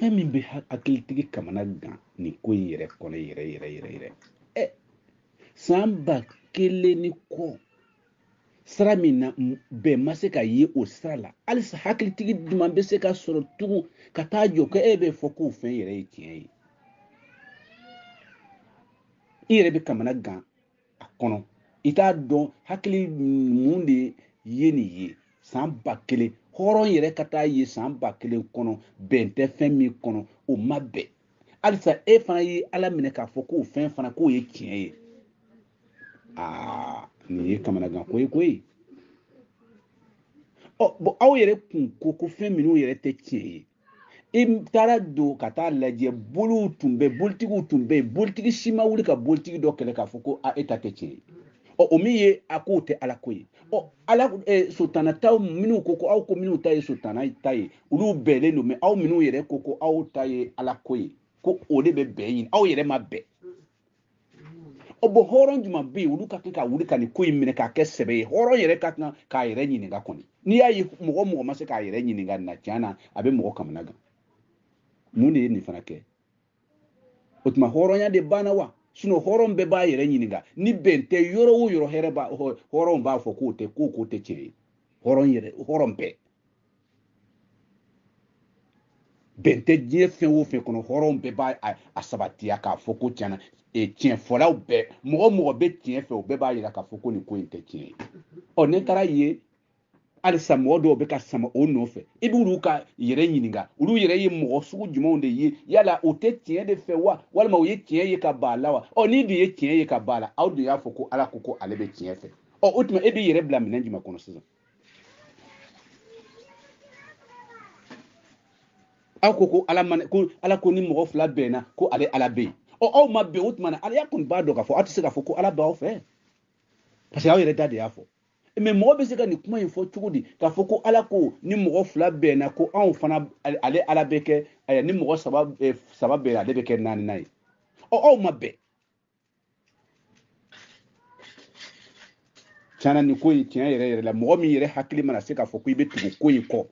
fɛn min bɛ hakilitigi kamana gan nin ko in yɛrɛ kɔnɔ yɛrɛ san 1000 ni kɔ sira min na bɛɛ ma se ka ye o sira la halisa hakilitigi duman bɛ se ka sɔrɔ tugun ka taa jɔ ko e bɛ fɔ k'o fɛn yɛrɛ ye tiɲɛ ye i yɛrɛ bɛ kamana gan a kɔnɔ i t'a dɔn hakili mun de ye nin ye san 1000 hɔrɔn yɛrɛ ka taa ye san 1000 kɔnɔ bɛn tɛ fɛn min kɔnɔ o ma bɛn halisa e fana ye ala minɛ k'a fɔ k'o fɛn fana k'o ye tiɲɛ ye nin ye kamana gan ko ye koyi bon aw yɛrɛ kun ko fɛn minnu yɛrɛ tɛ tiɲɛ ye i taara don ka taa lajɛ boliw tun bɛ bolitigiw tun bɛ yen bolitigi si ma wuli ka bolitigi dɔ kɛlɛ k'a fɔ ko e ta tɛ tiɲɛ ye o min ye a k'o tɛ ala ko ye ala sotana taw minnu ko aw ko minnu ta ye sotana ta ye olu bɛnlen don mɛ aw minnu yɛrɛ ko aw ta ye ala ko ye ko o de bɛ bɛn ɲini aw yɛrɛ ma bɛn bon hɔrɔn juma bɛ yen olu ka kan ka wuli ka nin ko in minɛ k'a kɛ sɛbɛ ye hɔrɔn yɛrɛ ka kan k'a yɛrɛ ɲininka kɔni n'i y'a ye mɔgɔ ma se k'a yɛrɛ ɲininka na tiɲɛ na a bɛ mɔgɔ kamana gan mun de ye nin fana kɛ o tuma hɔrɔnya de banna wa hɔrɔn bɛɛ b'a yɛrɛ ɲininka ni bɛn tɛ yɔrɔ o yɔrɔ hɔrɔn b'a fɔ k'o tɛ tiɲɛ ye hɔrɔn bɛɛ bɛn tɛ diɲɛ fɛn o fɛn kɔnɔ hɔrɔn bɛɛ b'a a sabatiya k'a fɔ ko tiɲɛna tiɲɛfɔlaw bɛɛ mɔgɔ bɛ tiɲɛ fɛ o bɛɛ b'a yira k'a fɔ ko nin ko in tɛ tiɲɛ ye ne taara ye halisa mɔgɔ dɔw bɛ ka sama o nɔfɛ i bɛ olu ka yɛrɛ ɲininka olu yɛrɛ ye mɔgɔ sugu jumɛnw de ye yala o tɛ tiɲɛ de fɛ wa walima o ye tiɲɛ ye ka ban a la wa ni dun ye tiɲɛ ye ka ban a la aw dun y'a fɔ ko ala ko ale bɛ tiɲɛ fɛ o tuma e b'i yɛrɛ bila minɛn jumɛn kɔnɔ sisan aw ko ala ko ni mɔgɔ fila bɛnna ko ale ala bɛ yen aw ma bɛn o tuma na ala kɔni b'a dɔn k'a fɔ aw tɛ se k'a fɔ ko ala b'aw fɛ parce que aw yɛrɛ da de y'a fɔ mais mɔgɔ bɛ se ka nin kuma in fɔ cogo di k'a fɔ ko ala ko ni mɔgɔ fila bɛnna ko anw fana ale ala bɛ kɛ ni mɔgɔ saba bɛnna ale bɛ kɛ naaninan ye aw ma bɛn tiɲɛna nin ko in tiɲɛ yɛrɛ la mɔgɔ min yɛrɛ hakili mana se k'a fɔ ko i bɛ tugu ko in kɔ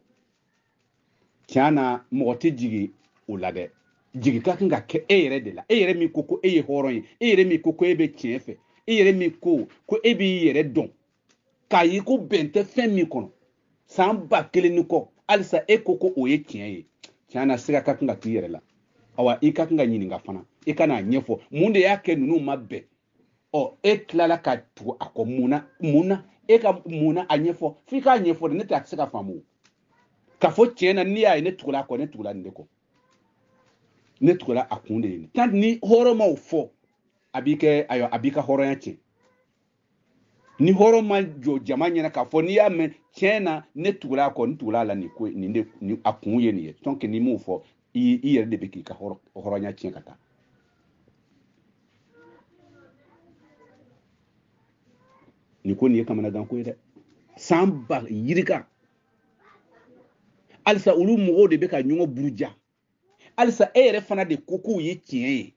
tiɲɛna mɔgɔ tɛ jigin o la dɛ jigi ka kan ka kɛ e yɛrɛ de la e yɛrɛ min ko e ye hɔrɔn ye e yɛrɛ min ko e bɛ tiɲɛ fɛ e yɛrɛ min ko e b'i yɛrɛ dɔn k'a ye ko bɛn tɛ fɛn min kɔnɔ san 1000 ni kɔ halisa e ko o ye tiɲɛ ye tiɲɛna sira ka kan ka k'i yɛrɛ la awa i ka kan ka ɲininka fana i ka n'a ɲɛfɔ mun de y'a kɛ ninnu ma bɛn e tilala ka tugu a kɔ mun na e ka mun na a ɲɛfɔ f'i k'a ɲɛfɔ de ne tɛ a tɛ se ka faamu k'a fɔ tiɲɛna n'i y'a ye ne tugula a kɔ ne tugula nin de kɔ ne tugula a kun de ye tant ni hɔrɔn m'o fɔ a b'i ka hɔrɔnya tiɲɛ ni hɔrɔn ma jɔ jama ɲɛna k'a fɔ n'i y'a mɛn tiɲɛ na ne tugula a kɔ n tugula a la nin a kun ye nin ye donc n'i m'o fɔ i yɛrɛ de bɛ k'i ka hɔrɔnya tiɲɛ ka taa nin ko nin ye kamanagan ko ye dɛ san 1000 yirika halisa olu mɔgɔw de bɛ ka ɲɔgɔn buruja halisa e yɛrɛ fana de ko k'u ye tiɲɛ ye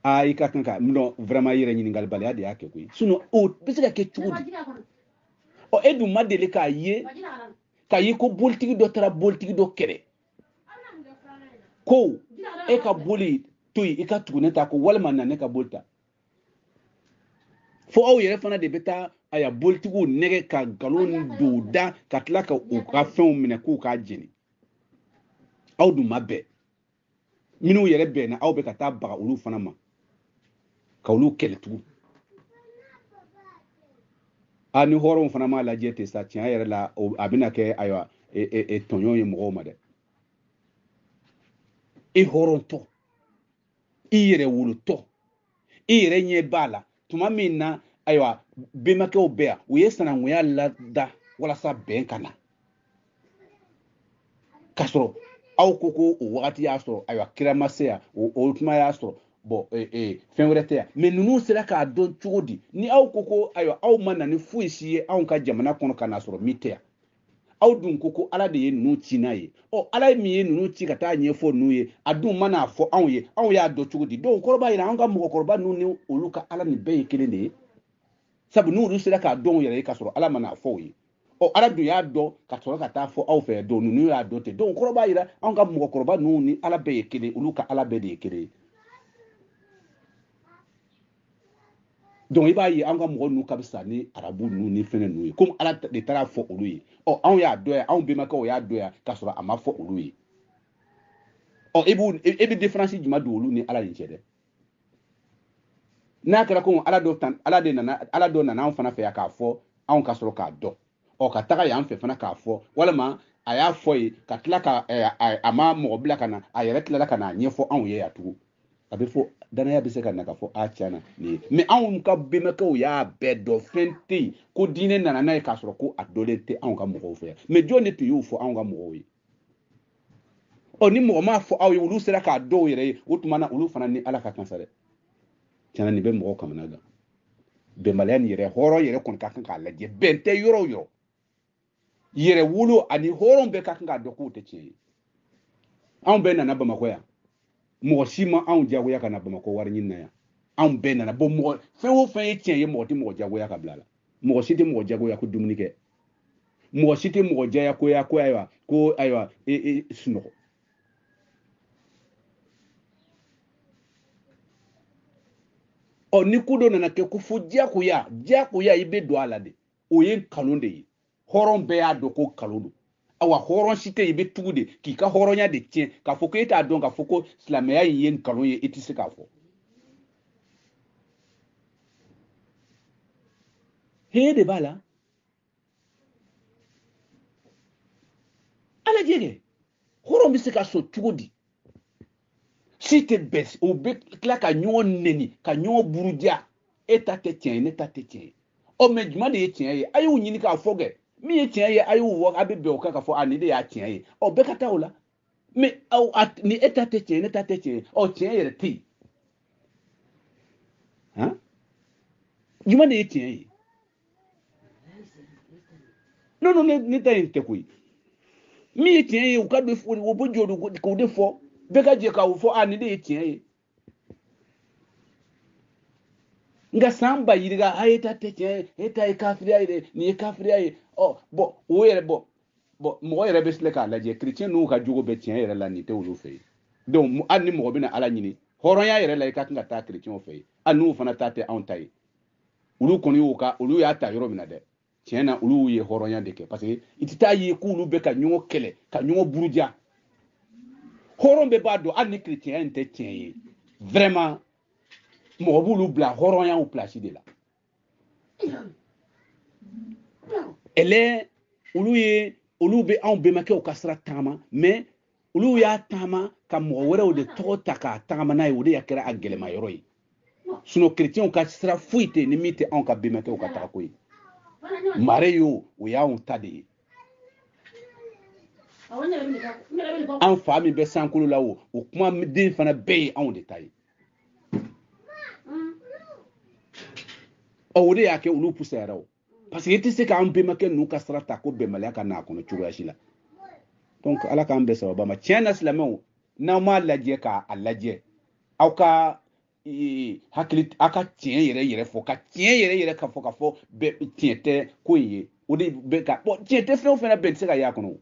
i ka kan ka non vraiment yɛrɛ ɲininkalibaliya de y'a kɛ koyi sinon o bɛ se ka kɛ cogo di e dun ma deli k'a ye ko bolitigi dɔ taara bolitigi dɔ kɛlɛ ko e ka boli to yen i ka tugu ne ta ko walima na ne ka boli ta fo aw yɛrɛ fana de bɛ taa bolitigiw nɛgɛ ka nkalon don da ka tila ka u ka fɛnw minɛ k'u k'a jeni aw dun ma bɛn minnu yɛrɛ bɛnna aw bɛ ka taa baga olu fana ma ka olu kɛlɛ tugun ni hɔrɔnw fana m'a lajɛ ten sa tiɲɛ yɛrɛ la a bɛna kɛ tɔɲɔ ye mɔgɔw ma dɛ i hɔrɔntɔ i yɛrɛ wolotɔ i yɛrɛ ɲɛ b'a la tuma min na bɛnbakɛw bɛ yan u ye sinankunya lada walasa bɛn ka na k'a sɔrɔ aw ko o wagati y'a sɔrɔ kira ma se yan o tuma y'a sɔrɔ bon fɛn wɛrɛ tɛ yan mais ninnu sera k'a dɔn cogo di ni aw ko aw ma na ni foyi si ye anw ka jamana kɔnɔ ka n'a sɔrɔ min tɛ yan aw dun ko ala de ye ninnu ci n'a ye ala ye min ye ninnu ci ka taa ɲɛfɔ ninnu ye a dun ma n'a fɔ anw ye anw y'a dɔn cogo di donc kɔrɔbaya yira anw ka mɔgɔkɔrɔba ninnu ni olu ka ala nin bɛɛ ye kelen de ye sabu n'olu sera k'a dɔn yɛrɛ ye k'a sɔrɔ ala ma n'a fɔ o ye o ala dun y'a dɔn ka sɔrɔ ka taa fɔ aw fɛ don ninnu y'a dɔn ten donc kɔrɔ b'a yira anw ka mɔgɔkɔrɔba ninnu ni ala bɛɛ ye kelen olu ka ala bɛɛ de ye kelen donc i b'a ye an ka mɔgɔ ninnu ka fisa ni arabu ninnu ni fɛngɛ ninnu ye comme ala de taara fɔ olu ye ɔ anw y'a dɔn yan anw bɛnbakɛw y'a dɔn yan k'a sɔrɔ a ma fɔ olu ye ɔ e bɛ différence jumɛn don olu ni ala ni cɛ dɛ n'a kɛra ko ala dɔ nana anw fana fɛ yan k'a fɔ anw ka sɔrɔ k'a dɔn ɔ ka taga yan fɛ fana k'a fɔ walima a y'a fɔ ye ka tila ka a ma mɔgɔ bila ka na a yɛrɛ tilala ka na ɲɛfɔ anw ye yan tugun a bɛ fɔ danaya bɛ se ka na ka fɔ a tiɲɛna nin ye mais anw ka bɛnbakɛw y'a bɛɛ dɔn fɛn tɛ yen ko diinɛ nana n'a ye k'a sɔrɔ ko a dɔlen tɛ anw ka mɔgɔw fɛ yan mais jɔn de tun y'o fɔ anw ka mɔgɔw ye ɔ ni mɔgɔ m'a fɔ aw ye olu sera k'a dɔw yɛrɛ ye o tuma na olu fana ni ala ka kan sa dɛ tiɲɛna nin bɛ mɔgɔw kamana gan bɛnbaliya nin yɛrɛ hɔrɔn yɛrɛ kɔni ka kan k'a lajɛ bɛn tɛ yɔrɔ o yɔrɔ yɛrɛ wolo ani hɔrɔn bɛɛ ka kan k'a dɔn k'o tɛ tiɲɛ ye anw bɛɛ nana bamakɔ yan mɔgɔ si ma anw jagoya ka na bamakɔ wari ɲini na yan anw bɛɛ nana bɔ mɔgɔ fɛn o fɛn ye tiɲɛ ye mɔgɔ tɛ mɔgɔ jagoya ka bila la mɔgɔ si tɛ mɔgɔ jagoya ko dumuni kɛ mɔgɔ si tɛ mɔgɔ jagoya ko ayiwa sunɔgɔ ɔ ni ko dɔ nana kɛ ko fo jagoya i bɛ don a la de o ye nkalon de ye hɔrɔn bɛɛ y'a dɔn ko nkalon don awa hɔrɔn si tɛ yen i bɛ tugu de k'i ka hɔrɔnya de tiɲɛ k'a fɔ ko e t'a dɔn k'a fɔ ko silamɛya in ye nkalon ye i tɛ se k'a fɔ hee de b'a la ala jɛgɛ hɔrɔn bɛ se ka sɔn cogo di si tɛ bɛn o bɛ tila ka ɲɔgɔn nɛni ka ɲɔgɔn buruja e ta tɛ tiɲɛ ye ne ta tɛ tiɲɛ ye ɔ mɛ jumɛn de ye tiɲɛ ye a y'u ɲini k'a fɔ kɛ min ye tiɲɛ ye a y'u wɔ a bɛ bɛn o kan ka fɔ a nin de y'a tiɲɛ ye ɔ bɛɛ ka taa o la mais ni e ta tɛ tiɲɛ ye ne ta tɛ tiɲɛ ye ɔ tiɲɛ yɛrɛ tɛ yen han jumɛn de ye tiɲɛ ye non ne ta yen tɛ koyi min ye tiɲɛ ye u ka don o bɛ jɔ k'o de fɔ bɛɛ ka jɛ k'o fɔ a nin de ye tiɲɛ ye nka san ba yirika a ye ta tɛ tiɲɛ ye e ta ye kafiriya ye dɛ nin ye kafiriya ye ɔ bɔn o yɛrɛ bɔn mɔgɔ yɛrɛ bɛ filɛ k'a lajɛ chrétien n'u ka jogo bɛ tiɲɛ yɛrɛ la nin tɛ olu fɛ yen donc hali ni mɔgɔ bɛna ala ɲini hɔrɔnya yɛrɛ la i ka kan ka taa chrétien fɛ yen hali n'u fana ta tɛ anw ta ye olu kɔni olu y'a ta yɔrɔ min na dɛ tiɲɛ na olu ye hɔrɔnya de kɛ parce que i tɛ taa ye k'olu bɛ ka ɲɔgɔn kɛlɛ ka ɲɔgɔn buruja hɔrɔn bɛɛ b'a dɔn hali ni chrétien in tɛ tiɲɛ ye vraiment mɔgɔ b'olu bila hɔrɔnyaw place de la ɛlɛ olu bɛ anw bɛnbakɛw ka sira taama mais olu y'a taama ka mɔgɔ wɛrɛw de tɔgɔ ta k'a tagama n'a ye o de y'a kɛra a gɛlɛma yɔrɔ ye sinon chrétienw ka sira foyi tɛ ni min tɛ anw ka bɛnbakɛw ka tagako ye mare yo o y'anw ta de ye an fa min bɛ sankolo la o kuma den fana bɛɛ ye anw de ta ye o de y'a kɛ olu pusayara o parce que i tɛ se k'an bɛnbakɛ ninnu ka sira ta ko bɛnbaliya ka n'a kɔnɔ cogoya si la donc ala k'an bɛɛ sababa ma tiɲɛ na silamɛw n'aw m'a lajɛ k'a lajɛ aw ka hakili aw ka tiɲɛ yɛrɛ fɔ ka tiɲɛ yɛrɛ ka fɔ ka fɔ tiɲɛ tɛ ko in ye o de bɛ ka bon tiɲɛ tɛ fɛn o fɛn na bɛn tɛ se ka y'a kɔnɔ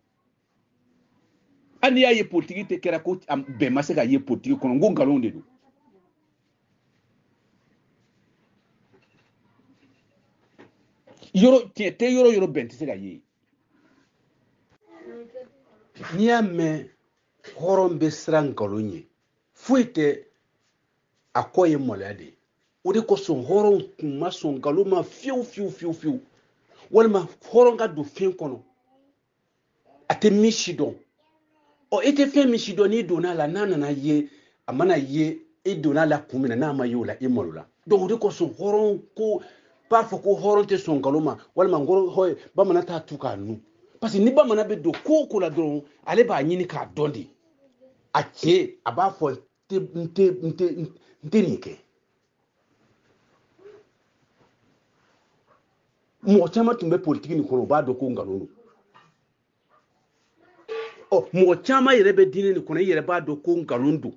hali n'i y'a ye politiki tɛ kɛra ko bɛn ma se ka ye politiki kɔnɔ n ko nkalon de don tiɲɛ tɛ yɔrɔ bɛn tɛ se ka ye n'i y'a mɛn hɔrɔn bɛ siran nkalon ye foyi tɛ a kɔ ye maloya de ye o de kosɔn hɔrɔnw tun ma sɔn nkalon ma fiyewu walima hɔrɔn ka don fɛn kɔnɔ a tɛ min si dɔn ɔ e tɛ fɛn min si dɔn n'i donna a la n'a nana ye a mana ye e donna a la kun min na n'a ma ye o la e malola donc o de kosɔn hɔrɔn ko b'a fɔ ko hɔrɔn tɛ sɔn nkalon ma walima bamanan t'a tu k'a nu parce que ni bamanan bɛ don ko o ko la dɔrɔn ale b'a ɲini k'a dɔn de a tiɲɛ a b'a fɔ n tɛ nin kɛ mɔgɔ caman tun bɛ politiki nin kɔnɔ u b'a dɔn ko nkalon don ɔ mɔgɔ caman yɛrɛ bɛ diinɛ nin kɔnɔ i yɛrɛ b'a dɔn ko nkalon don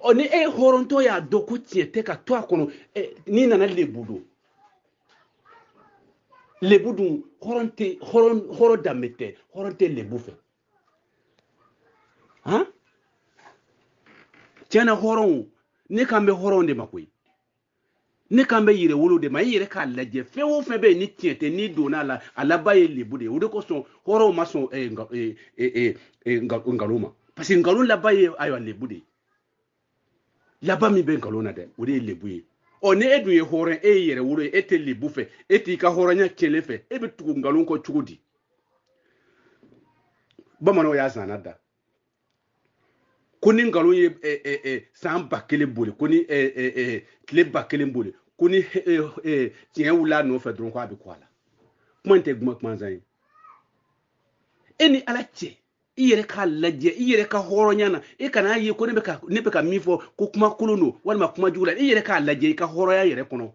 ɔ ni e hɔrɔntɔ y'a dɔn ko tiɲɛ tɛ ka to a kɔnɔ n'i nana lebu don lebu dun hɔrɔn danbe tɛ hɔrɔn tɛ lebu fɛ han tiɲɛna hɔrɔnw ne kan bɛ hɔrɔn de ma koyi ne kan bɛ yɛrɛ wolo de ma i yɛrɛ k'a lajɛ fɛn o fɛn bɛ yen ni tiɲɛ tɛ n'i donna la a laban ye lebu de ye o de kosɔn hɔrɔnw ma sɔn nkalon ma parce que nkalon laban ye ayiwa lebu de ye laban min bɛ nkalon na dɛ o de ye lebu ye ɔ ni e dun ye hɔrɔn e ye yɛrɛ wolo ye e tɛ lebu fɛ e t'i ka hɔrɔnya kelen fɛ e bɛ tugu nkalon kɔ cogo di bamananw y'a zanna da ko ni nkalon ye san 1000 boli ko ni tile 1000 boli ko ni tiɲɛ wulila nɔfɛ dɔrɔn ko a bɛ kɔ a la kuma in tɛ kuma zan ye e ni ala cɛ i yɛrɛ k'a lajɛ i yɛrɛ ka hɔrɔnya na e kana ye ko ne bɛ ka min fɔ ko kuma kolon don walima kuma jugu la i yɛrɛ k'a lajɛ i ka hɔrɔnya yɛrɛ kɔnɔ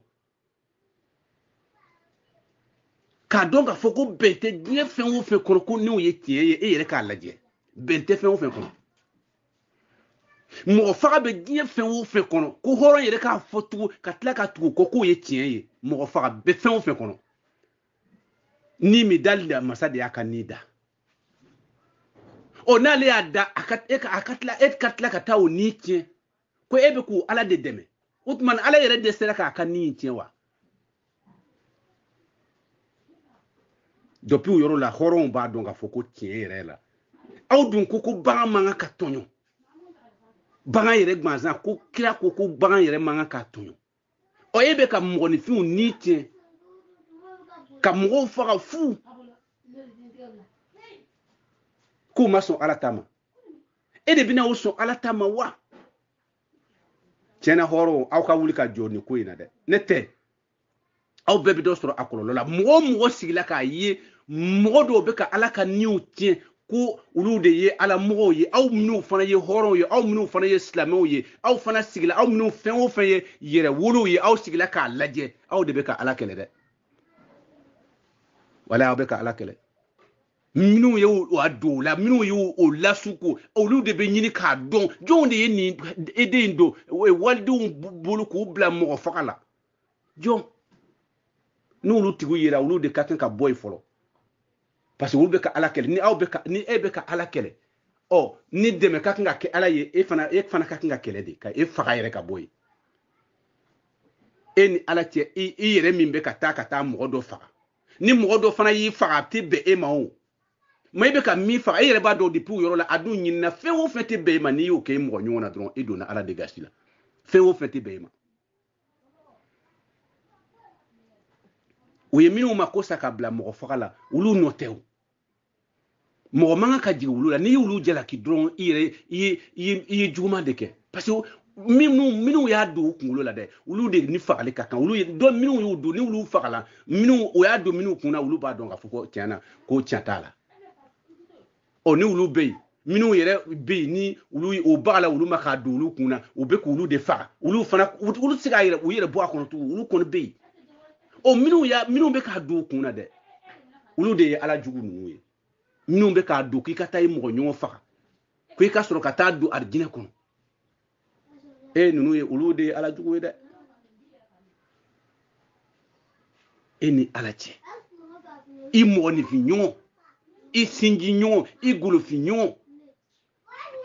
k'a dɔn k'a fɔ ko bɛn tɛ diɲɛ fɛn o fɛn kɔnɔ ko n'o ye tiɲɛ ye e yɛrɛ k'a lajɛ bɛn tɛ fɛn o fɛn kɔnɔ mɔgɔ faga bɛ diɲɛ fɛn o fɛn kɔnɔ ko hɔrɔn yɛrɛ k'a fɔ tugun ka tila ka tugu ko k'o ye tiɲɛ ye mɔgɔ faga bɛ fɛn o fɛn kɔnɔ ni mi dali la masa de y'a ka ni da o n'ale y'a da a ka tila ka taa o ni tiɲɛ ko e bɛ k'o ala de dɛmɛ o tuma ala yɛrɛ de sera k'a ka ni tiɲɛ wa depuis o yɔrɔ la hɔrɔnw b'a dɔn k'a fɔ ko tiɲɛ yɛrɛ la aw dun ko bagan man kan ka tɔɲɔ bagan yɛrɛ gansan ko kira ko bagan yɛrɛ man kan ka tɔɲɔ ɔ e bɛ ka mɔgɔninfinw ni tiɲɛ ka mɔgɔw faga fu k'u ma sɔn ala ta ma e de bɛna o sɔn ala ta ma wa tiɲɛna hɔrɔnw aw ka wuli ka jɔ nin ko in na dɛ ne tɛ aw bɛɛ bɛ dɔ sɔrɔ a kɔlɔlɔ la mɔgɔ o mɔgɔ sigila k'a ye mɔgɔ dɔw bɛ ka ala ka niw tiɲɛ ko olu de ye ala mɔgɔw ye aw minnu fana ye hɔrɔnw ye aw minnu fana ye silamɛw ye aw fana sigila aw minnu fɛn o fɛn ye yɛrɛ wolow ye aw sigila k'a lajɛ aw de bɛ ka ala kɛlɛ dɛ wala aw bɛ ka ala kɛlɛ minnu ye o don la minnu ye o lasuko olu de bɛ ɲini k'a dɔn jɔnw de ye nin eden don walidenw bolo k'u bila mɔgɔ faga la jɔn n'olu tigiw yera olu de ka kan ka bɔ yen fɔlɔ parce que olu bɛ ka ala kɛlɛ ni e bɛ ka ala kɛlɛ ɔ ni dɛmɛ ka kan ka kɛ ala ye e fana ka kan ka kɛlɛ de ka e faga yɛrɛ ka bɔ yen e ni ala cɛ i yɛrɛ min bɛ ka taa mɔgɔ dɔ faga ni mɔgɔ dɔ fana y'i faga a tɛ bɛn e ma o ma i bɛ ka min faga e yɛrɛ b'a dɔn depuis o yɔrɔ la a dun ɲinina fɛn o fɛn tɛ bɛn e ma n'i y'o kɛ mɔgɔ ɲɔgɔn na dɔrɔn e donna ala de gasi la fɛn o fɛn tɛ bɛn e ma o ye minnu ma ko sa ka bila mɔgɔ faga la olu nɔ tɛ o mɔgɔ man kan ka jigin olu la n'i y'olu jalaki dɔrɔn i ye juguman de kɛ parce que minnu y'a don u kunkolo la dɛ olu de ni fagali ka kan olu ye dɔn minnu y'u don ni olu fagala o y'a don minnu kunna olu b'a dɔn k'a fɔ ko tiɲɛna ko tiɲɛ t'a la ɔ ni olu bɛ yen minnu yɛrɛ bɛ yen ni olu o baga la olu ma k'a don olu kunna u bɛ k'olu de faga olu tɛ se k'a u yɛrɛ bɔ a kɔnɔ tugun olu kɔni bɛ yen ɔ minnu bɛ k'a don u kunna dɛ olu de ye ala jugu ninnu ye minnu bɛ k'a don k'i ka taa i mɔgɔ ɲɔgɔn faga ko i ka sɔrɔ ka taa don arijinɛ kɔnɔ ninnu ye olu de ye ala jugu ye dɛ e ni ala cɛ i mɔgɔninfin ɲɔgɔn i sinji ɲɔgɔn i golofin ɲɔgɔn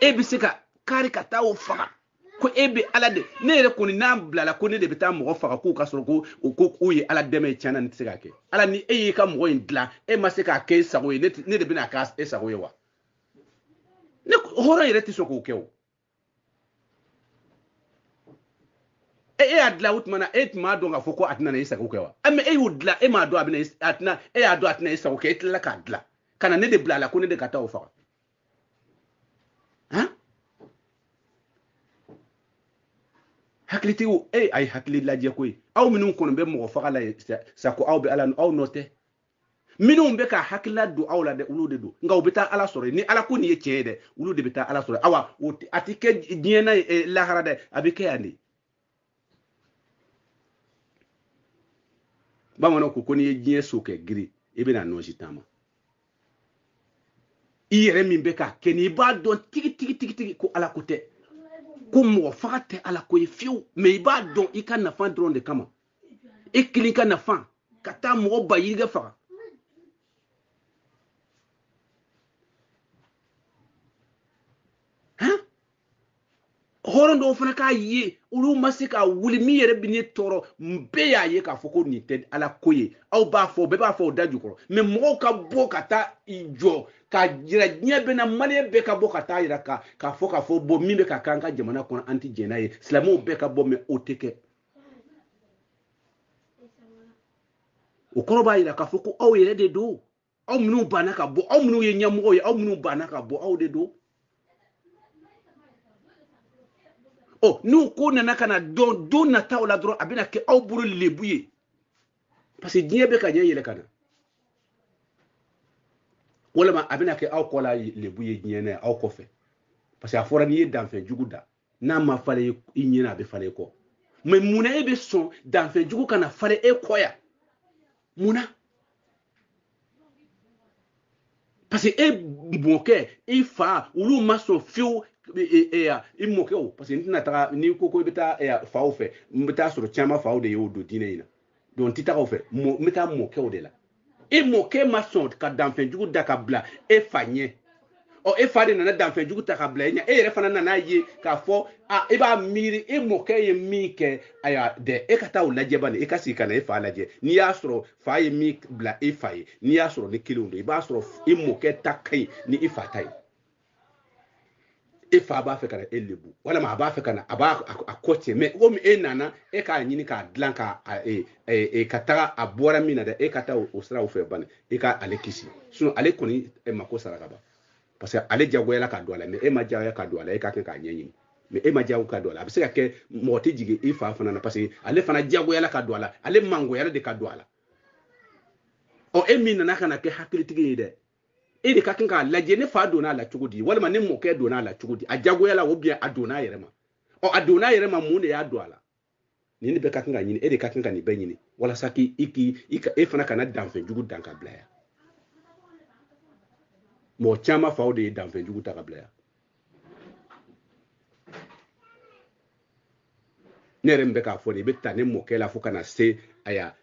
e bɛ se ka kari ka taa o faga ko e bɛ ala de ne yɛrɛ kɔni n'a bilala ko ne de bɛ taa mɔgɔ faga k'u ka sɔrɔ ko o ye ala dɛmɛ ye tiɲɛna ne tɛ se k'a kɛ ala ni e y'i ka mɔgɔ in dilan e ma se k'a kɛ e sago ye ne de bɛna kɛ e sago ye wa ne hɔrɔn yɛrɛ tɛ sɔn k'o kɛ o e y'a dilan o tuma na e tun m'a dɔn k'a fɔ ko a tɛna e sago kɛ wa mɛ e y'o dilan e m'a dɔn e y'a dɔn a tɛna e sago kɛ e tilala k'a dilan ka na ne de bila a la ko ne de ka taa o faga han hakilitigiw a ye hakili lajɛ koyi aw minnu kɔni bɛ mɔgɔ faga la sa ko aw bɛ ala aw nɔ tɛ minnu bɛ ka hakilila don aw la dɛ olu de don nka u bɛ taa ala sɔrɔ ni ala ko nin ye tiɲɛ ye dɛ olu de bɛ taa ala sɔrɔ awa a tɛ kɛ diɲɛ na lahara dɛ a bɛ kɛ yan de bamananw ko n'i ye diɲɛ so kɛ giri i bɛna nɔsi taama i yɛrɛ min bɛ k'a kɛ ni i b'a dɔn tigi ko ala ko tɛ ko mɔgɔ faga tɛ ala ko ye fiyewu mɛ i b'a dɔn i ka nafa dɔrɔn de kama e kelen ka nafa kata mo ba yiga fa ha horon do fana ka ye ulu masika wuli mi yere bini toro mbe ya ye ka foko ni ted ala koye aw ba fo be ba fo daju ko me mo ka bo kata ijo ka jira nya be na mali be ka bo kata ira ka fo bo mi be ka kanka jamana kon anti jena ye islamo be ka bo me oteke o koroba ira ka foko aw yere de do aw minu bana ka bo aw minu ye nya mo ye aw minu bana ka bo aw de do. Oh, nous connaissons kana don na ta ola dro abina ke aw buru lebuye parce que diye be ka yele kana wala ma abina ke aw kola lebuye nyene aw ko fe parce que afora ni dan fe juguda na ma fale inyina be fale ko mais muna e be son dan fe jugu kana fale e koya muna parce que e moke e fa ulu maso fiu i moke o parce que ntina taga ni koko beta fa o fe mbeta soro chama fa o de yo do dine ina don tita o fe meta moke o de la e moke maso ka danfen jugu dakabla e fanye o e fa de na danfen jugu takabla nya e refana na ye ka fo e ba miri e moke ye mike aya de e kata o laje bane e kasi kana e fa laje ni ya soro fa ye mik bla e fa ye ni ya soro ni kilundo e ba soro e moke takai ni e fa tai e fa ba fe kana e lebu wala ma ba fe kana aba akoche me o mi e nana e ka nyini ka dlan ka kata abora mina da e kata o sra o fe bane e ka ale kisi suno ale koni e mako saraka ba parce que ale jagoya ka do ala me e ma jagoya ka do ala e ka ka nyenyi me e ma jagoya ka do ala abise ka ke moti jige e fa fana na parce que ale fana jagoya ka do ala ale mango ya de ka do ala o e mina na kana ke hakilitigi de e de ka kan ka laje ne fa dona la cugudi walma ne mo ke dona la cugudi a jagoya la obia adona yere ma o adona yere ma mu ne ya do ala ni ne be ka kan ga nyini e de ka kan ga ni be nyini wala saki ika e fana kana danfe jugu danka blaya mo chama fa o de danfe jugu ta blaya ne rembe ka fo ne be tane mo ke la fo kana se aya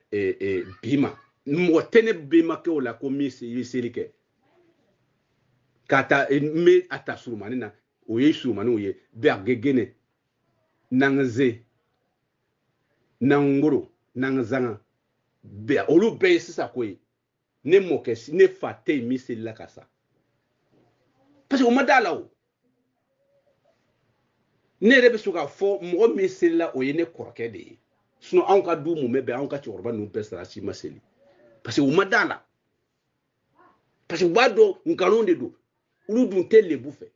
bima mo tene bima ke o la ko mi se ke kata me ata surumani na oye surumani oye bergegene nangze nangoro nangzanga be olu be sisa koy ne moke ne fate mi se la kasa parce que o madala o ne rebe suka fo mo mi se la oye ne korke de suno an ka du mu mebe an ka chorba nu besra si maseli parce que o madala parce que wado ngalonde do ulu dun telle bufe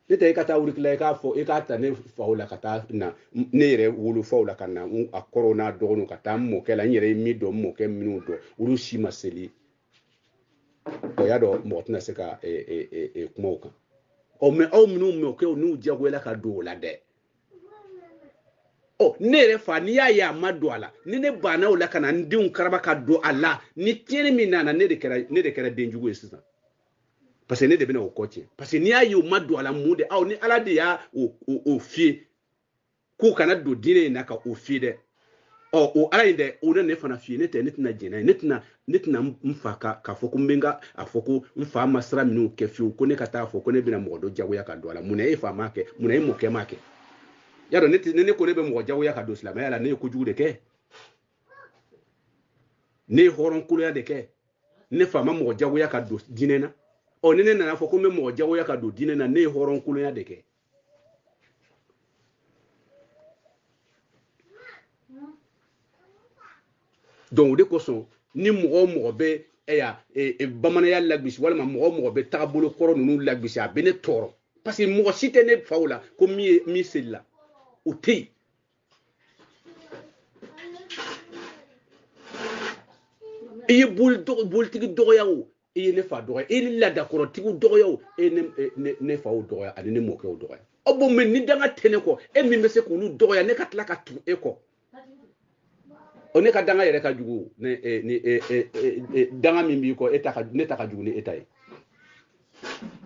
nete e kata urikla e ka fo e kata ne faula kata na ne re wulu faula kana a corona dogonu kata mo kala nyere mi do mo ke minu do ulu shi maseli o ya do mo tna se ka kuma ka o me o minu mo ke o nu jagwela ka do la de o ne re fa ni ya madwala ni ne bana o la kana ndin karaba ka do ala ni tiene mi nana ne de kera denjugo esisa parce que ne de bena o koche parce que ni ayi o madu ala mude aw ni ala de ya o fie ku kana do dine na ka o fie de o ala inde o ne fana fie ne te ne tina jena ne tina mfaka ka foko mbenga afoko mfa masra minu ke fie ko ne kata afoko ne bena mo do jago ya ka do ala muna e fa make muna e mo ke make ya do ne ko ne be mo jago ya ka do islam ya la ne ko jugu de ke ne horon kulo ya de ke ne fa ma mo jago ya ka do dine na o nene na fo ko me mo jawo ya ka do dine na ne horon kulo ya deke donc de ko so ni mo be bamana ya lagbisi wala mo be tabulu koro nunu lagbisi a bene toro parce que mo site ne faula ko mi sella o ti e bul tigi do yawo e ne fa doya e la d'accord tigu doya o e ne fa o doya ani ne moke o doya o bo men ni danga tene ko e mi mese ko nu doya ne katla ka tu e ko o ne ka danga yere ka jugu ne danga mi bi ko etaka ne taka jugu ne etai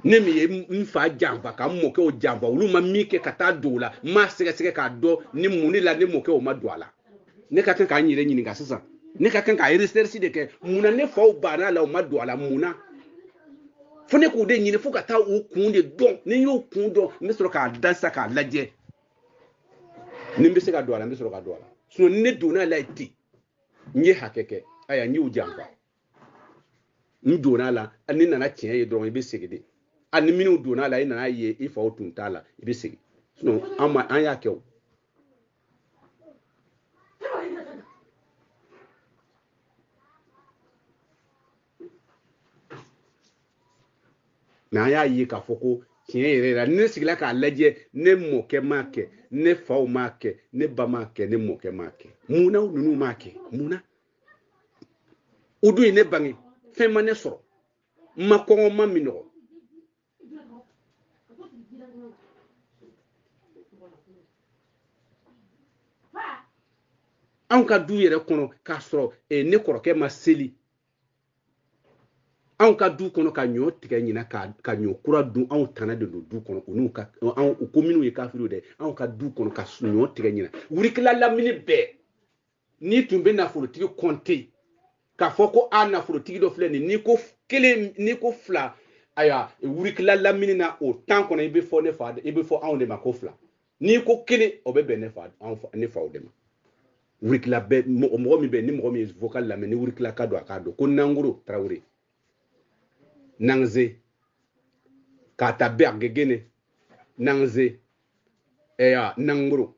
ne mi mfa jamba ka moke o jamba ulu ma mi ke kata dola ma sege ka do ni muni la ne moke o ma doala ne ka kan ka n yɛrɛ ɲininka sisan ne ka kan ka recherche de kɛ munna ne faw banna la u ma don a la munna fo ne k'u de ɲini fo ka taa u kun de dɔn ni y'u kun dɔn n bɛ sɔrɔ k'a da sa k'a lajɛ ni n bɛ se ka don a la n bɛ sɔrɔ ka don a la sinon ni ne donna la ten n ye hakɛ kɛ aya n y'u janfa n donna la ni nana tiɲɛ ye dɔrɔn i bɛ segin de ni minnu donna la i nana ye i faw tun t'a la i bɛ segin sinon an y'a kɛ o mais an y'a ye k'a fɔ ko tiɲɛ yɛrɛ la ne sigila k'a lajɛ ne mɔkɛ m'a kɛ ne faw m'a kɛ ne ba m'a kɛ ne mɔkɛ m'a kɛ munna ninnu m'a kɛ munna o dun ye ne bange fɛn ma ne sɔrɔ n ma kɔngɔ ma minɔgɔ anw ka du yɛrɛ kɔnɔ k'a sɔrɔ ne kɔrɔkɛ ma seli anw ka du kɔnɔ ka ɲɔ tigɛ ɲina ka ɲɔ kura dun anw tana de don du kɔnɔ u ko minnu ye kafiriw dɛ anw ka du kɔnɔ ka ɲɔ tigɛ ɲina wurikila lamini bɛɛ n'i tun bɛ nafolotigi kɔnte k'a fɔ ko nafolotigi dɔ filɛ nin n'i ko kelen n'i ko fila ayiwa wurikila lamini na o temps kɔnɔ i bɛ fɔ ne fa i bɛ fɔ anw de ma ko fila n'i ko kelen o bɛ bɛn ne faw de ma wurikila bɛɛ mɔgɔ min bɛ ni mɔgɔ min ye vocal lamɛn ni wurikila ka don a k'a dɔn ko Nangolo Tarawele Nangze kata bergegene Nangze Nanguro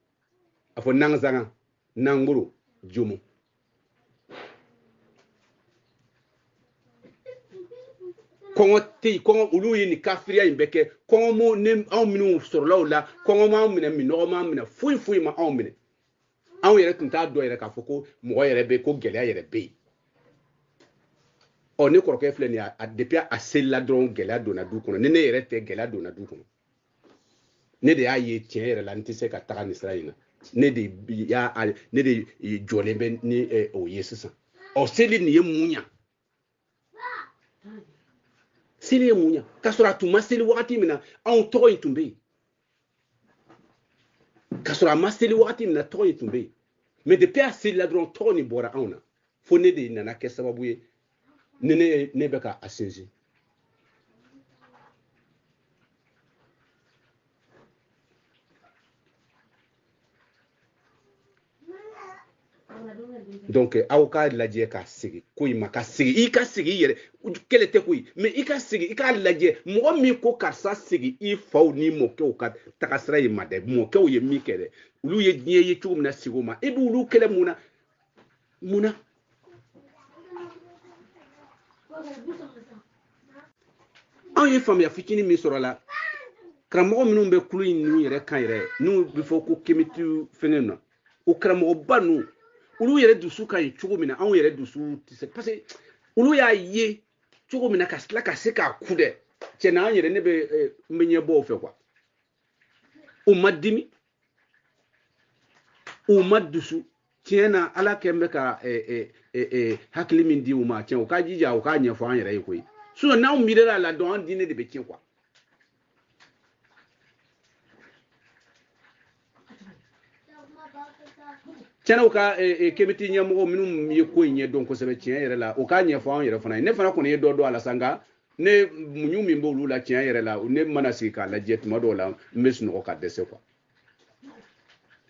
afo Nangzanga Nanguro Jomo kɔngɔ tɛ yen kɔngɔ olu ye nin kafiriya in bɛɛ kɛ kɔngɔ mo ne anw minnu sɔrɔla o la kɔngɔ m'anw minɛ minɔgɔ m'anw minɛ foyi ma anw minɛ anw yɛrɛ tun t'a dɔn yɛrɛ k'a fɔ ko mɔgɔ yɛrɛ bɛ ko gɛlɛya yɛrɛ bɛ yen ne kɔrɔkɛ filɛ nin ye depuis a selila dɔrɔn gɛlɛya donna du kɔnɔ ni ne yɛrɛ tɛ gɛlɛya donna du kɔnɔ ne de y'a ye tiɲɛ yɛrɛ la n tɛ se ka taga nin sira in na ne de jɔlen bɛ ni o ye sisan seli nin ye mun ɲa seli ye mun ɲa k'a sɔrɔ a tun ma seli wagati min na anw tɔgɔ in tun bɛ yen k'a sɔrɔ a ma seli wagati min na tɔgɔ in tun bɛ yen mais depuis a selila dɔrɔn tɔgɔ nin bɔra anw na fo ne de nana kɛ sababu ye ne bɛ ka a sinsin donc aw ka lajɛ ka segin ko in ma ka segin i ka segin i yɛrɛ kɛlɛ tɛ koyi mais i ka segin i k'a lajɛ mɔgɔ min ko karisa segin i faw ni mɔkɛw ka tagasira in ma dɛ mɔkɛw ye min kɛ dɛ olu ye diɲɛ ye cogo min na sigi o ma i b'olu kɛlɛ mun na anw ye faamuya fitinin min sɔrɔ la karamɔgɔ minnu bɛ kulu in ninnu yɛrɛ kan yɛrɛ n'u bɛ fɔ ko kemiti fɛngɛ na o karamɔgɔba ninnu olu yɛrɛ dusu ka ɲi cogo min na anw yɛrɛ dusu tɛ se parce que olu y'a ye cogo min na ka tila ka se k'a kun dɛ tiɲɛ na an yɛrɛ ne bɛ n bɛ ɲɛ bɔ o fɛ quoi u ma dimi u ma dusu tiɲɛ na ala kɛn bɛ ka hakili min di u ma tiɲɛ u ka jija u k'a ɲɛfɔ an yɛrɛ ye koyi sinon n'anw miirila la dɔn an diinɛ de bɛ tiɲɛ quoi tiɲɛna u ka kemiti ɲɛmɔgɔ minnu ye ko in ɲɛ dɔn kosɛbɛ tiɲɛ yɛrɛ la u k'a ɲɛfɔ an yɛrɛ fana ye ne fana kɔni ye dɔ dɔn a la sa nka ne muɲu min b'olu la tiɲɛ yɛrɛ la ne mana sigi k'a lajɛ tuma dɔw la n bɛ sunɔgɔ ka dɛsɛ quoi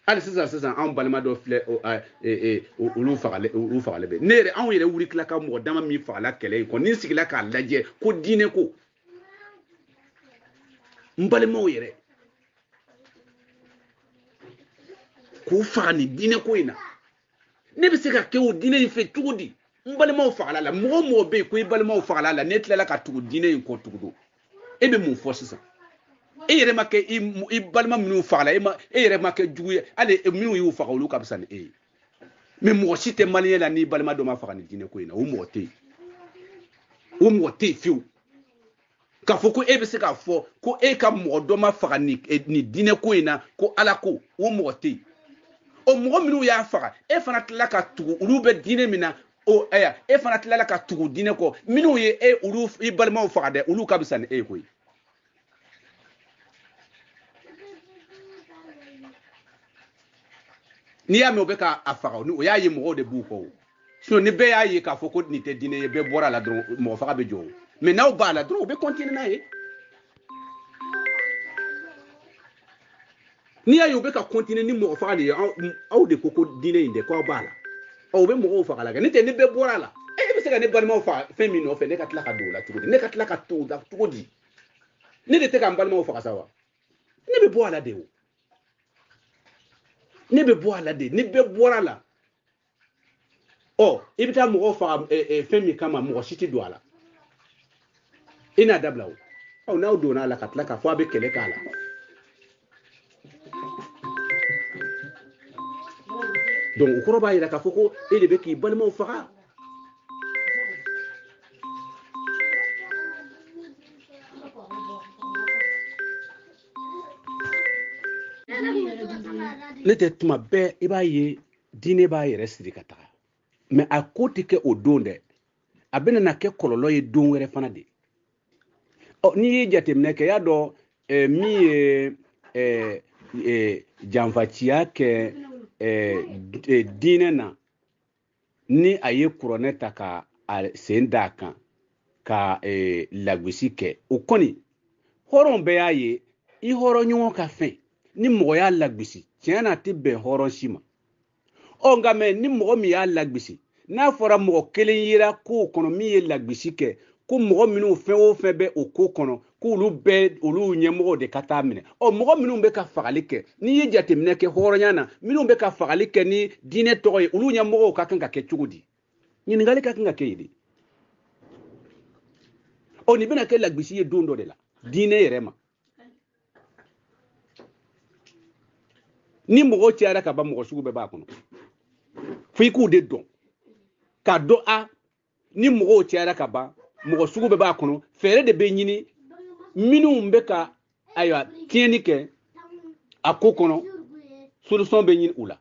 hali sisan anw balima dɔ filɛ olu fagalen bɛ ne yɛrɛ anw yɛrɛ wuli tila ka mɔgɔ dama min fagala kɛlɛ in kɔ ni n sigila k'a lajɛ ko diinɛ ko n balimaw yɛrɛ k'u faga nin diinɛ ko in na ne bɛ se ka kɛ o diinɛ in fɛ cogo di n balimaw fagala la mɔgɔ o mɔgɔ bɛ yen ko i balimaw fagala la ne tilala ka tugu diinɛ in kɔ tugu e bɛ mun fɔ sisan e yɛrɛ ma kɛ i balima minnu fagala e yɛrɛ ma kɛ jugu ye hali minnu y'u faga olu ka fisa ni e ye mais mɔgɔ si tɛ maliyɛn la n'i balima dɔ ma faga nin diinɛ ko in na o mɔgɔ tɛ yen fiyewu k'a fɔ ko e bɛ se k'a fɔ ko e ka mɔgɔ dɔ ma faga nin diinɛ ko in na ko ala ko o mɔgɔ tɛ yen o mɔgɔ minnu y'a faga e fana tilala ka tugu olu bɛ diinɛ min na e fana tilala ka tugu diinɛ kɔ minnu ye olu i balimaw faga dɛ olu ka fisa ni e ye koyi ni ya me obeka afara ni o ya ye mo de bu ko so ni be ya ye ka foko ni te dine ye be bora la dron mo fara be jo mais na o ba la dron o be continuer na ye ni ya yo be ka continuer ni mo fara ni aw de koko dine inde ko ba la o be mo fara la ni te ni be bora la e be se ka ne balma fa fe mi no fe ne ka tla ka do la tugo ne ka tla ka to da tugo di ni de te ka balma fa sa wa ne be bo la de o ne be bo la de ni be bora la oh ibita mo fa fe mi kama mo shiti do ala ina dabla o aw na do na la ka tla ka fo be kele kala donc o koro ba ira ka foko ele be ki balma fa ne te tuma bɛɛ i b'a ye diinɛ b'a yɛrɛ siri ka taga mais a ko tɛ kɛ o don dɛ a bɛna na kɛ kɔlɔlɔ ye don wɛrɛ fana de n'i ye jateminɛ kɛ y'a dɔn min ye janfaciya kɛ diinɛ na ni a ye kuranɛ ta ka sen d'a kan ka lagosi kɛ o kɔni hɔrɔn bɛɛ y'a ye i hɔrɔn ɲɔgɔn ka fɛn ni mɔgɔ y'a lagosi tiɲɛ na a tɛ bɛn hɔrɔn si ma nka mɛ ni mɔgɔ min y'a lagosi n'a fɔra mɔgɔ kelen yera ko kɔnɔ min ye lagosi kɛ ko mɔgɔ minnu fɛn o fɛn bɛ o ko kɔnɔ k'olu bɛɛ olu ɲɛmɔgɔw de ka taa minɛ mɔgɔ minnu bɛ ka fagali kɛ n'i ye jateminɛ kɛ hɔrɔnya na minnu bɛ ka fagali kɛ ni diinɛ tɔgɔ ye olu ɲɛmɔgɔw ka kan ka kɛ cogo di ɲininkali ka kan ka kɛ yen de nin bɛna kɛ lagosi ye don dɔ de la diinɛ yɛrɛ ma ni mɔgɔ cayara ka ban mɔgɔ sugu bɛɛ b'a kɔnɔ fo i k'u de dɔn ka dɔn a ni mɔgɔw cayara ka ban mɔgɔ sugu bɛɛ b'a kɔnɔ fɛɛrɛ de bɛ ɲini minnu bɛ ka ayiwa tiɲɛni kɛ a ko kɔnɔ solution bɛ ɲini u la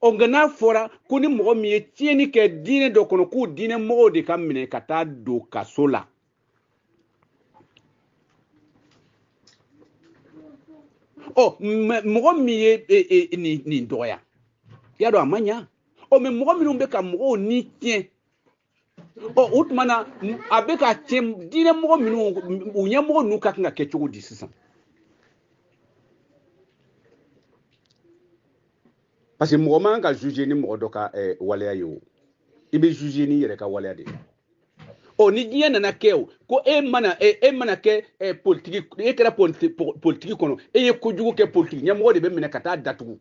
nka n'a fɔra ko ni mɔgɔ min ye tiɲɛni kɛ diinɛ dɔ kɔnɔ k'u diinɛ mɔgɔw de ka minɛ ka taa don kaso la mɔgɔ min ye nin dɔgɔya y'a dɔn a man ɲa mɛ mɔgɔ minnu bɛ ka mɔgɔw ni tiɲɛ o tuma na a bɛ ka tiɲɛ diinɛ mɔgɔ minnu u ɲɛmɔgɔ ninnu ka kan ka kɛ cogo di sisan parce que mɔgɔ man ka juger ni mɔgɔ dɔ ka waleya ye o i bɛ juger ni yɛrɛ ka waleya de ni diɲɛ nana kɛ o ko e mana kɛ politiki e kɛra politiki kɔnɔ e ye kojugu kɛ politiki ɲɛmɔgɔ de bɛ minɛ ka taa datugu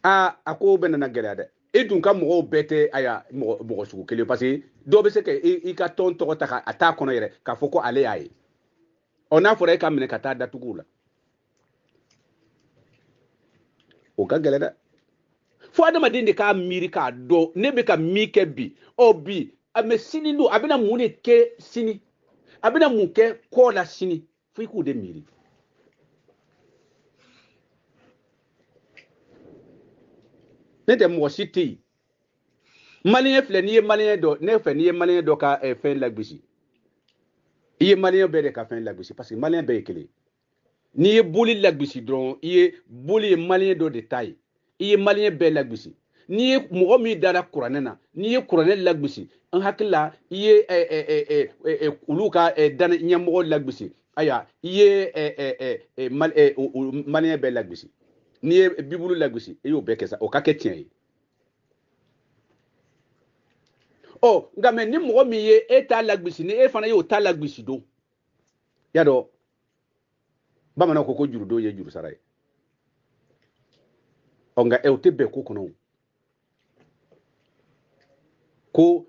a ko bɛ nana gɛlɛya dɛ e dun ka mɔgɔw bɛɛ tɛ aya mɔgɔ sugu kelen parce que dɔw bɛ se ka i ka tɔn tɔgɔ ta a t'a kɔnɔ yɛrɛ k'a fɔ ko ale y'a ye n'a fɔra e ka minɛ ka taa datugu la o ka gɛlɛ dɛ fo adamaden de k'a miiri k'a dɔn ne bɛ ka min kɛ bi bi mais sini don a bɛna mun de kɛ sini a bɛna mun kɛ kɔ la sini fo i k'u de miiri ne tɛ mɔgɔ si tɛ yen maliyɛn filɛ n'i ye maliyɛn dɔ ne fɛ n'i ye maliyɛn dɔ ka fɛn lagosi i ye maliyɛn bɛɛ de ka fɛn lagosi parce que maliyɛn bɛɛ ye kelen n'i ye boli lagosi dɔrɔn i ye boli ye maliyɛn dɔ de ta ye i ye maliyɛn bɛɛ lagosi n'i ye mɔgɔ min dara kuranɛ na n'i ye kuranɛ lagosi n hakili la i ye olu ka ɲɛmɔgɔ lagosi ayiwa i ye maliyɛn bɛɛ lagosi n'i ye bibulu lagosi i y'o bɛɛ kɛ sa o ka kɛ tiɲɛ ye nka mɛ ni mɔgɔ min ye e t'a lagosi ni e fana y'o ta lagosi don y'a dɔn bamananw ko jurudon ye juru sara ye nka o tɛ bɛn ko kɔnɔ ko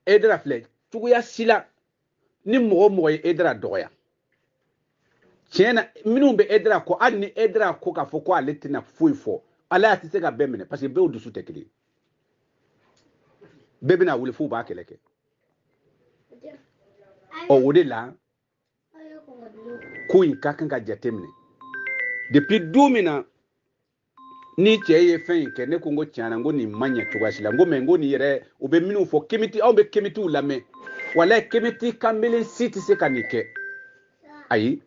edra filɛ cogoya si la ni mɔgɔ mɔgɔ ye edra dɔgɔya tiɲɛ na minnu bɛ edra kɔ hali ni edra ko k'a fɔ ko ale tɛna foyi fɔ ala tɛ se ka bɛɛ minɛ parce que bɛɛ dusu tɛ kelen bɛɛ bɛna wuli f'u b'a kɛlɛ kɛ o de la ko in ka kan ka jate minɛ depuis don min na ni cɛ ye fɛn in kɛ ne ko n ko tiɲɛ na n ko nin ma ɲɛ cogoya si la n ko mɛ n ko nin yɛrɛ u bɛ minnu fɔ kemiti anw bɛ kemitiw lamɛn walayi kemiti kanbelen si tɛ se ka nin kɛ ayi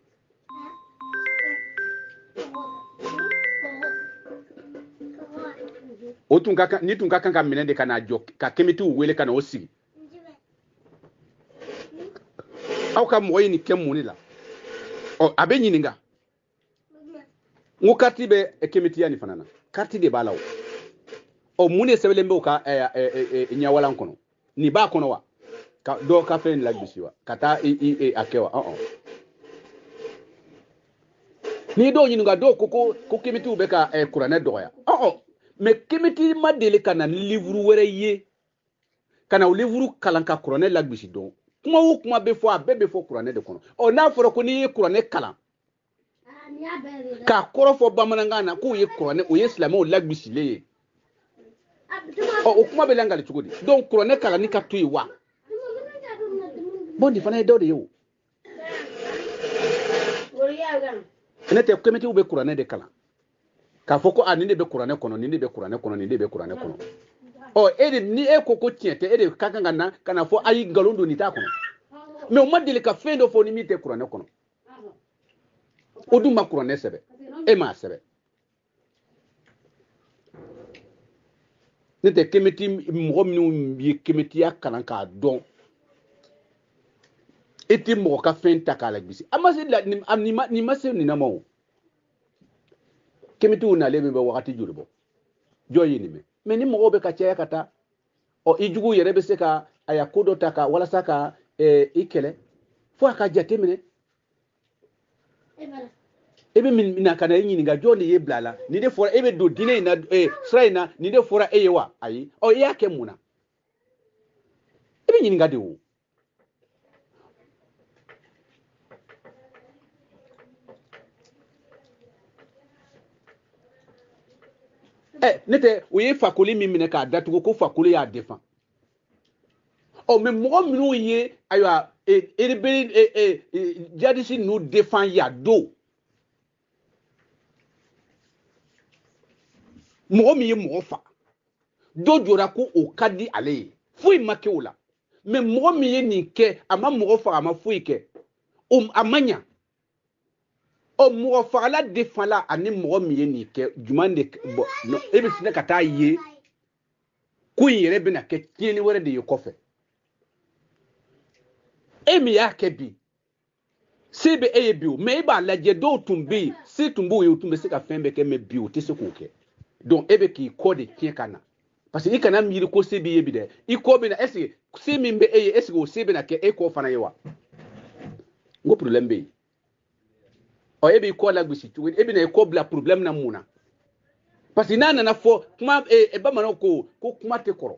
o tun ka ni tun ka kan ka minɛ de kana jɔ ka kemitiw wele kana o sigi aw ka mɔgɔ ni kɛ mun la ɔ a bɛ ɲininka ngo carte bɛ kemitiya ni fana na carte de b'a la o mun de sɛbɛnlen bɛ o ka ɲɛwalan kɔnɔ ni b'a kɔnɔ wa ka dɔ ka fɛn la bisi wa ka taa a kɛ wa ni dɔw ɲininka dɔw ko kemitiw bɛ ka kuranɛ dɔgɔya mais kemiti ma deli ka na livre wɛrɛ ye kana o livre kalan ka kuranɛ la bisi dɔn kuma o kuma bɛ fɔ a bɛɛ bɛ fɔ kuranɛ de kɔnɔ n'a fɔra ko n'i ye kuranɛ kalan k'a kɔrɔ fɔ bamanankan na k'o ye kuranɛ o ye silamɛw lagbisilen ye o kuma bɛ langali cogo di donc kuranɛ kalanni ka to yen wa bon nin fana ye dɔ de ye o ne tɛ kemitiw bɛ kuranɛ de kalan k'a fɔ ko nin de bɛ kuranɛ kɔnɔ nin de bɛ kuranɛ kɔnɔ nin de bɛ kuranɛ kɔnɔ ni e ko tiɲɛ tɛ e de ka kan ka na fɔ ayi nkalon don nin t'a kɔnɔ mais o ma deli ka fɛn dɔ fɔ ni min tɛ kuranɛ kɔnɔ o dun ma kuranɛ sɛbɛ e m'a sɛbɛ ne tɛ kemiti mɔgɔ minnu ye kemitiya kalan k'a dɔn e tɛ mɔgɔ ka fɛn ta k'a lagbisi a ma se nin ma se nin na ma o kemitiw nalen min bɛ wagati joli bɔ jɔn ye nin mɛn mais ni mɔgɔw bɛ ka caya ka taa i jugu yɛrɛ bɛ se ka a ya ko dɔ ta ka walasa ka i kɛlɛ fo a ka jate minɛ e bɛ mina ka na e ɲininka jɔn de ye bila la ni de fɔra e bɛ don diinɛ in na sira in na ni de fɔra e ye wa ayi i y'a kɛ mun na e bɛ ɲininka de o ne tɛ o ye fakoli min minɛ k'a datugu ko fakoli y'a défend mais mɔgɔ minnu ye ayiwa jadisi ninnu défend ya don mɔgɔ min ye mɔgɔ fa dɔ jɔra ko o ka di ale ye foyi ma kɛ o la mais mɔgɔ min ye nin kɛ a ma mɔgɔ faga a ma foyi kɛ a ma ɲa mɔgɔ fagala défend la ani mɔgɔ min ye nin kɛ juman de bɔ e bɛ sinɛ ka taa ye ko in yɛrɛ bɛna kɛ tiɲɛni wɛrɛ de ye kɔfɛ e min y'a kɛ bi se bɛ e ye bi o mais e b'a lajɛ dɔw tun bɛ yen se tun b'o ye o tun bɛ se ka fɛn bɛɛ kɛ mais bi o tɛ se k'o kɛ donc e bɛ k'i kɔ de tiɲɛ ka na parce que i kana miiri ko se b'i ye bi dɛ i kɔ bɛ na est ce que se min bɛ e ye est ce que o se bɛna kɛ e kɔ fana ye wa n ko problème bɛ yen e b'i kɔ lagosi cogo e bɛna i kɔ bila problème na mun na parce que n'a nana fɔ kuma bamananw ko kuma tɛ kɔrɔ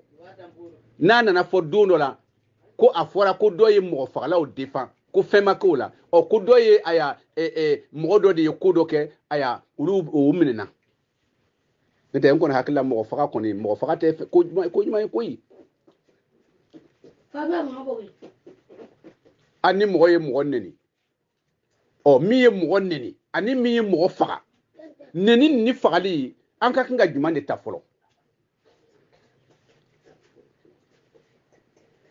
n'a nana fɔ don dɔ la ko a fɔra ko dɔ ye mɔgɔ fagalaw défend ko fɛn ma k'o la ko dɔ ye mɔgɔ dɔ de ye ko dɔ kɛ olu o minɛna ne tɛ n kɔni hakili la mɔgɔ faga tɛ ko ɲuman ye koyi ani mɔgɔ ye mɔgɔ neni min ye mɔgɔ neni ani min ye mɔgɔ faga neni ni fagali an ka kan ka juman de ta fɔlɔ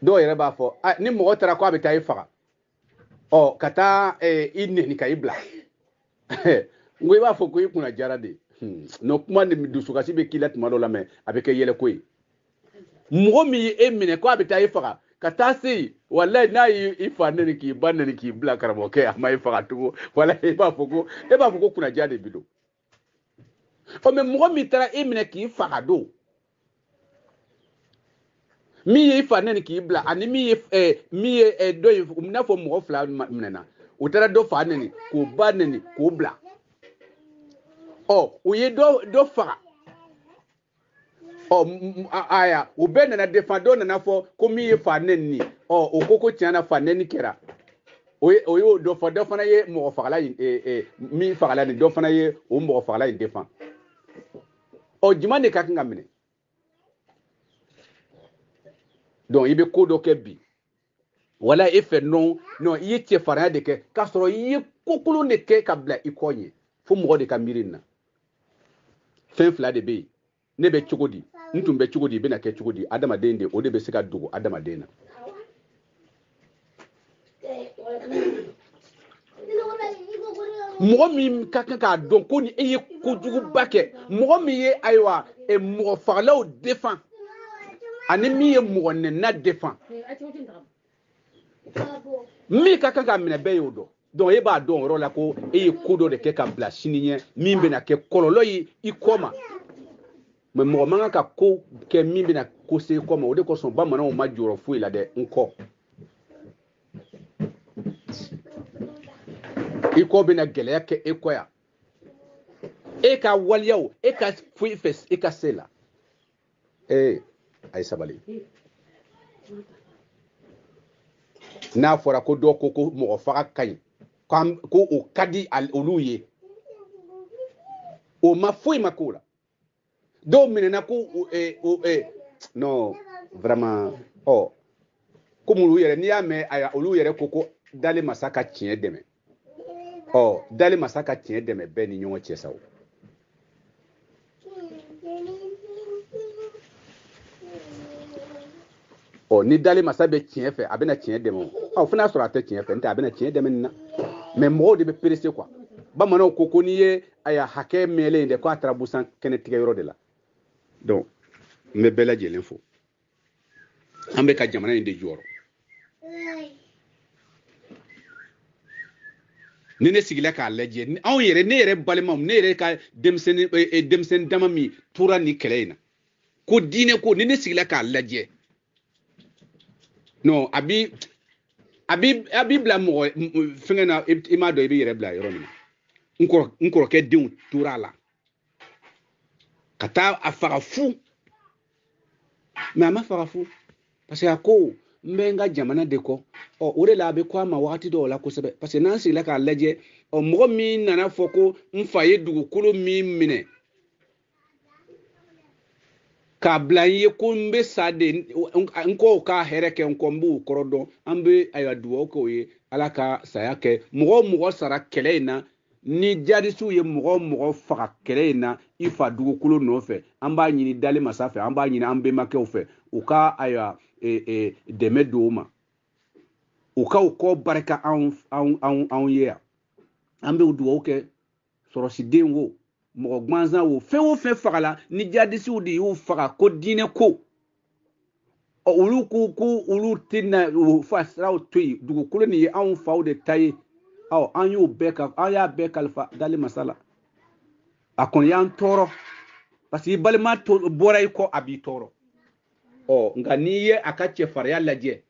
dɔw yɛrɛ b'a fɔ ni mɔgɔ taara ko a bɛ taa i faga ka taa i neni ka i bila n ko i b'a fɔ ko i kunna jara de no kuma ni dusukasi bɛ k'i la tuma dɔ la mɛ a bɛ kɛ yɛlɛko ye mɔgɔ min ye e minɛ ko a bɛ taa i faga ka taa se yen walayi n'a y'i fa neni k'i ba neni k'i bila karamɔgɔkɛ a ma i faga tugun walayi e b'a fɔ ko kunnaja de bi don mais mɔgɔ min taara e minɛ k'i faga don min ye i fa neni k'i bila ani min ye dɔ ye n'a fɔ mɔgɔ fila minɛna o taara dɔ fa neni k'o ba neni k'o bila o ye dɔ faga aya o bɛɛ nana défend dɔ nana fɔ ko min ye fa neni o ko tiɲɛna fa neni kɛra o y'o dɔ fɔ dɔ fana ye mɔgɔ fagala min fagala ni dɔ fana ye o mɔgɔ fagala in défend juman de ka kan ka minɛ donc i bɛ ko dɔ kɛ bi wala e fɛ non i ye cɛfarinya de kɛ k'a sɔrɔ i ye ko kolon de kɛ ka bila i kɔ ɲɛ fo mɔgɔ de ka miiri nin na fɛn fila de bɛ yen ne bɛ cogo di n tun bɛ cogo di i bɛna kɛ cogo di adamaden de o de bɛ se ka dogo adamaden na mɔgɔ min ka kan k'a dɔn ko ni e ye kojuguba kɛ mɔgɔ min ye ayiwa e mo faglaw défend ani mi e mo ne na défend mi ka kan ka mine be yodo donc e ba don ro la ko e kudo de ke ka bla sininye mi be na ke kololo yi ikoma mais mo manga ka ko ke mi be na ko se ikoma o de ko son ba mana o ma joro fu ila de nko iko be na gele yake ekoya e ka waliyaw e ka fu fes e ka sela ay sabali n'a fɔra ko dɔ ko mɔgɔ faga ka ɲi ko o ka di olu ye o ma foyi ma k'o la dɔw minɛna ko non vraiment komi olu yɛrɛ n'i y'a mɛn olu yɛrɛ ko dale masa ka tiɲɛ dɛmɛ dale masa ka tiɲɛ dɛmɛ bɛɛ ni ɲɔgɔn cɛ sa ni dale masa bɛ tiɲɛ fɛ a bɛna tiɲɛ dɛmɛ o fana y'a sɔrɔ a tɛ tiɲɛ fɛ n tɛ a bɛna tiɲɛ dɛmɛ nin na mais mɔgɔw de bɛ perese quoi bamananw ko n'i ye hakɛ mɛnlen dɛ k'a taara busan kɛnɛ tigɛ yɔrɔ de la donc n bɛ bɛɛ lajɛlen fo an bɛ ka jamana in de jɔrɔ ni ne sigila k'a lajɛ anw yɛrɛ ne yɛrɛ balimaw ne yɛrɛ ka denmisɛnnin dama min tora ni kɛlɛ in na ko diinɛ ko ni ne sigila k'a lajɛ non abi bila mɔgɔ fɛngɛ na i m'a dɔn i bɛ yɛrɛ bila yɔrɔ min na n kɔrɔkɛ denw tora la ka taa a faga fu mais a ma faga fu parce que a ko n bɛ n ka jamana de kɔ o de la a bɛ ko a ma wagati dɔw la kosɛbɛ parce que n'an sigila k'a lajɛ mɔgɔ min nana fɔ ko n fa ye dugukolo min minɛ k'a bila n ye ko n bɛ sa de n k'o ka hɛrɛ kɛ n kɔ n b'o kɔrɔ dɔn an bɛ dugawu k'o ye ala ka saya kɛ mɔgɔ o mɔgɔ sara kɛlɛ in na ni jadisiw ye mɔgɔ o mɔgɔ faga kɛlɛ in na i fa dugukolo nɔfɛ an b'a ɲini dale masa fɛ an b'a ɲini an bɛnbakɛw fɛ u ka dɛmɛ don o ma u ka u kɔ barika anw ye yan an bɛ dugawu kɛ sɔrɔsiden wo mɔgɔ gansan wo fɛn o fɛn fagala ni jadisiw de y'u faga ko diinɛ ko olu olu tɛna fa siraw to yen dugukolo nin ye anw faw de ta ye an y'a bɛɛ kalifa dale masala a kɔni y'an tɔɔrɔ parce que i balima bɔra i kɔ a b'i tɔɔrɔ nka n'i ye a ka cɛfarinya lajɛ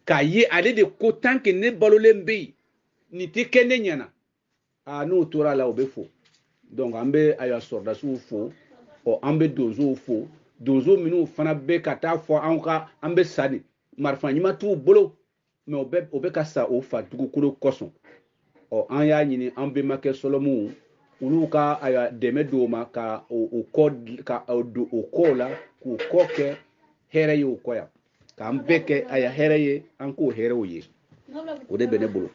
k'a ye ale de ko tant que ne balolen bɛ yen nin tɛ kɛ ne ɲɛna n'o tora la o bɛ fo donc an bɛ sɔrɔdasiw fo an bɛ donsow fo donso minnu fana bɛ ka taa fɔ an bɛ sa de marifa ɲuman t'u bolo mais o bɛ ka sa o fa dugukolo kosɔn an y'a ɲini an bɛnbakɛ sɔlɔmuw olu ka dɛmɛ don o ma ka don o kɔ la k'u kɔ kɛ hɛrɛ ye o kɔ yan k'an bɛɛ kɛ hɛrɛ ye an k'o hɛrɛw ye o de bɛ ne bolo